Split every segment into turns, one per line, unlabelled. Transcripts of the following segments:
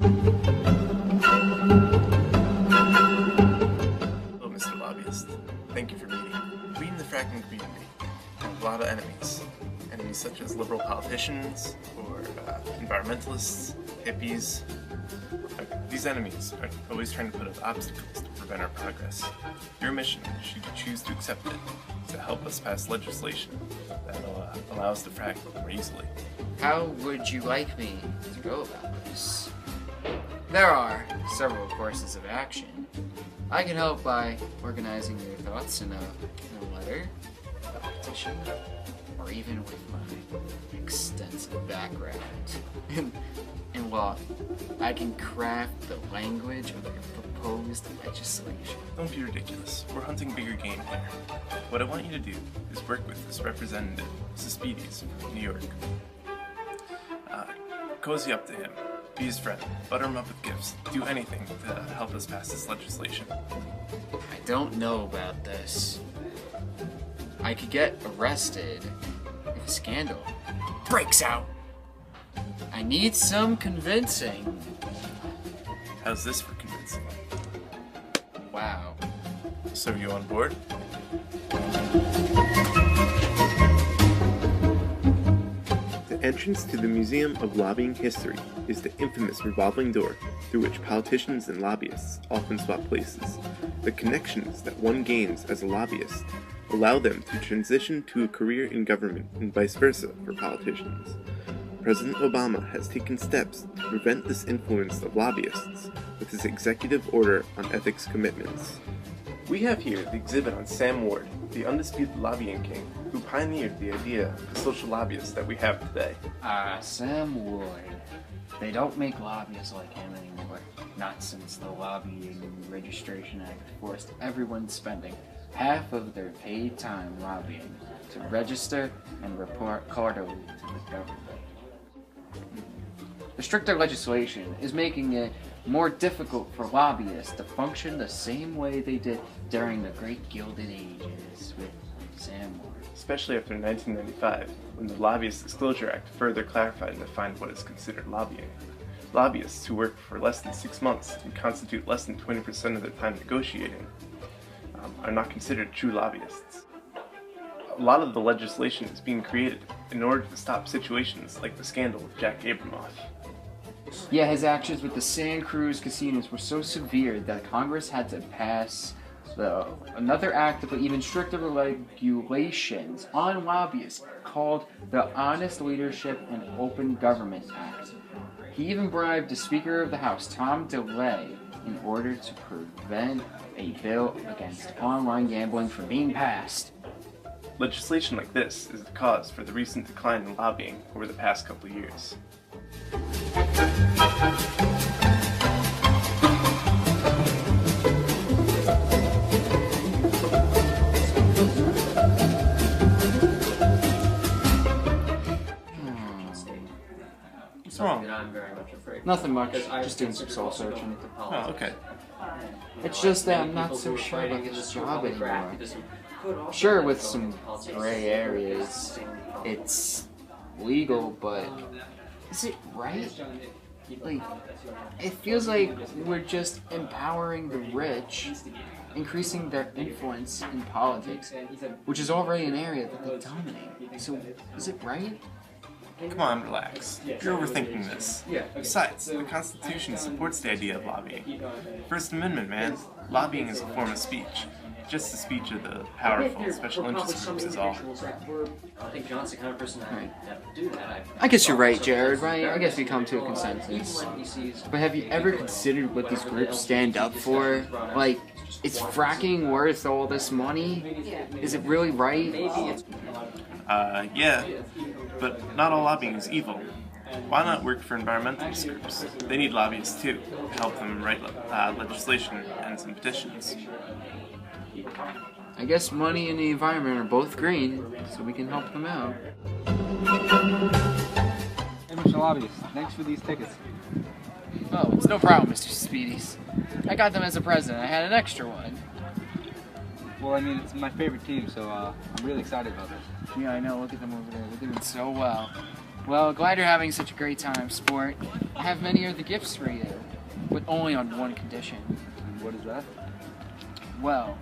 Hello, Mr. Lobbyist. Thank you for meeting. We in the fracking community have a lot of enemies. Enemies such as liberal politicians, or environmentalists, hippies. These enemies are always trying to put up obstacles to prevent our progress. Your mission, should you choose to accept it, is to help us pass legislation that will allow us to frack more easily.
How would you like me to go about this? There are several courses of action. I can help by organizing your thoughts in a letter, a petition, or even with my extensive background in law. I can craft the language of your proposed legislation.
Don't be ridiculous. We're hunting bigger game here. What I want you to do is work with this representative, Speedies from New York. Cozy up to him. Be his friend. Butter him up with gifts. Do anything to help us pass this legislation.
I don't know about this. I could get arrested if a scandal breaks out. I need some convincing.
How's this for convincing?
Wow.
So are you on board?
The entrance to the Museum of Lobbying History is the infamous revolving door through which politicians and lobbyists often swap places. The connections that one gains as a lobbyist allow them to transition to a career in government and vice versa for politicians. President Obama has taken steps to prevent this influence of lobbyists with his executive order on ethics commitments. We have here the exhibit on Sam Ward, the undisputed lobbying king, who pioneered the idea of the social lobbyists that we have today.
Sam Ward. They don't make lobbyists like him anymore. Not since the Lobbying Registration Act forced everyone spending half of their paid time lobbying to register and report quarterly to the government. The stricter legislation is making it more difficult for lobbyists to function the same way they did during the Great Gilded Ages with Sam Ward.
Especially after 1995, when the Lobbyist Disclosure Act further clarified and defined what is considered lobbying. Lobbyists who work for less than 6 months and constitute less than 20% of their time negotiating are not considered true lobbyists. A lot of the legislation is being created in order to stop situations like the scandal with Jack Abramoff.
Yeah, his actions with the Santa Cruz casinos were so severe that Congress had to pass another act of even stricter regulations on lobbyists called the Honest Leadership and Open Government Act. He even bribed the Speaker of the House, Tom DeLay, in order to prevent a bill against online gambling from being passed.
Legislation like this is the cause for the recent decline in lobbying over the past couple of years. What's wrong?
Nothing much, just doing some soul searching.
Oh, okay.
It's just that I'm not so sure about this job anymore. Sure, with some gray areas, it's legal, but is it right? Like, it feels like we're just empowering the rich, increasing their influence in politics, which is already an area that they dominate. So, is it right?
Come on, relax. You're overthinking this. Besides, the Constitution supports the idea of lobbying. First Amendment, man. Lobbying is a form of speech. Just the speech of the powerful special interest groups is all.
I guess you're right, Jared, right? I guess we come to a consensus. But have you ever considered what these groups stand up for? Like, is fracking worth all this money? Is it really right?
Yeah, but not all lobbying is evil. Why not work for environmentalist groups? They need lobbyists too, to help them write legislation and some petitions.
I guess money and the environment are both green, so we can help them out.
Hey, Mr. Lobbyist, thanks for these tickets.
Oh, it's no problem, Mr. Speedies. I got them as a present. I had an extra one.
Well, I mean, it's my favorite team, so I'm really excited about this.
Yeah, I know. Look at them over there. They're doing so well. Well, glad you're having such a great time, sport. I have many other gifts for you, but only on one condition.
And what is that?
Well,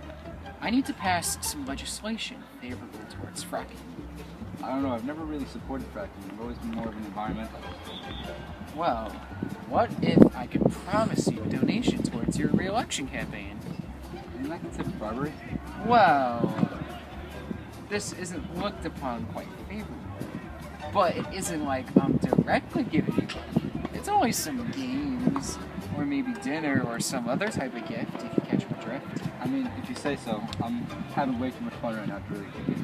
I need to pass some legislation favorable towards fracking.
I don't know, I've never really supported fracking. I've always been more of an environmentalist.
Well, what if I could promise you a donation towards your re-election campaign?
Isn't that considered bribery?
Well, this isn't looked upon quite favorably, but it isn't like I'm directly giving you money. It's always some games, or maybe dinner, or some other type of gift, if you catch my drift.
I mean, if you say so, I'm having way too much fun right now to really kick it.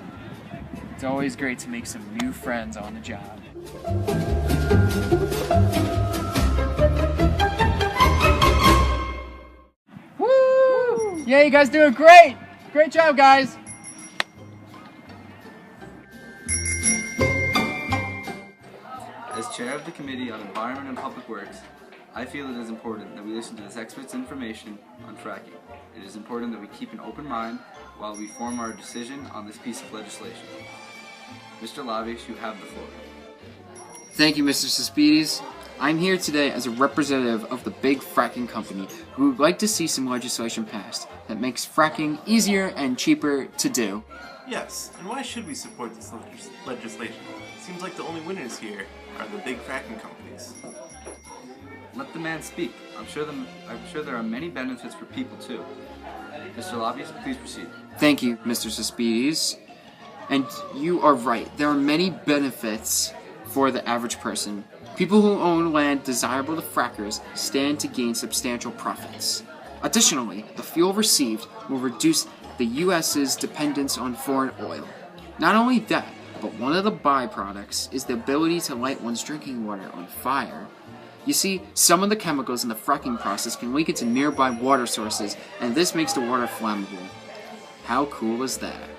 It's always great to make some new friends on the job. Woo! Yeah, you guys doing great! Great job, guys!
As chair of the Committee on Environment and Public Works, I feel it is important that we listen to this expert's information on fracking. It is important that we keep an open mind while we form our decision on this piece of legislation. Mr. Lobbyist, you have the floor.
Thank you, Mr. Suspides. I'm here today as a representative of the big fracking company who would like to see some legislation passed that makes fracking easier and cheaper to do.
Yes, and why should we support this legislation? It seems like the only winners here are the big fracking companies.
Let the man speak. I'm sure there are many benefits for people too. Mr. Lobbyist, please proceed.
Thank you, Mr. Suspides. And you are right. There are many benefits for the average person. People who own land desirable to frackers stand to gain substantial profits. Additionally, the fuel received will reduce the U.S.'s dependence on foreign oil. Not only that, but one of the byproducts is the ability to light one's drinking water on fire. You see, some of the chemicals in the fracking process can leak into nearby water sources, and this makes the water flammable. How cool is that?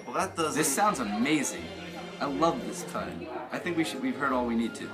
Well, that doesn't...
This sounds amazing. I love this time. I think we've heard all we need to.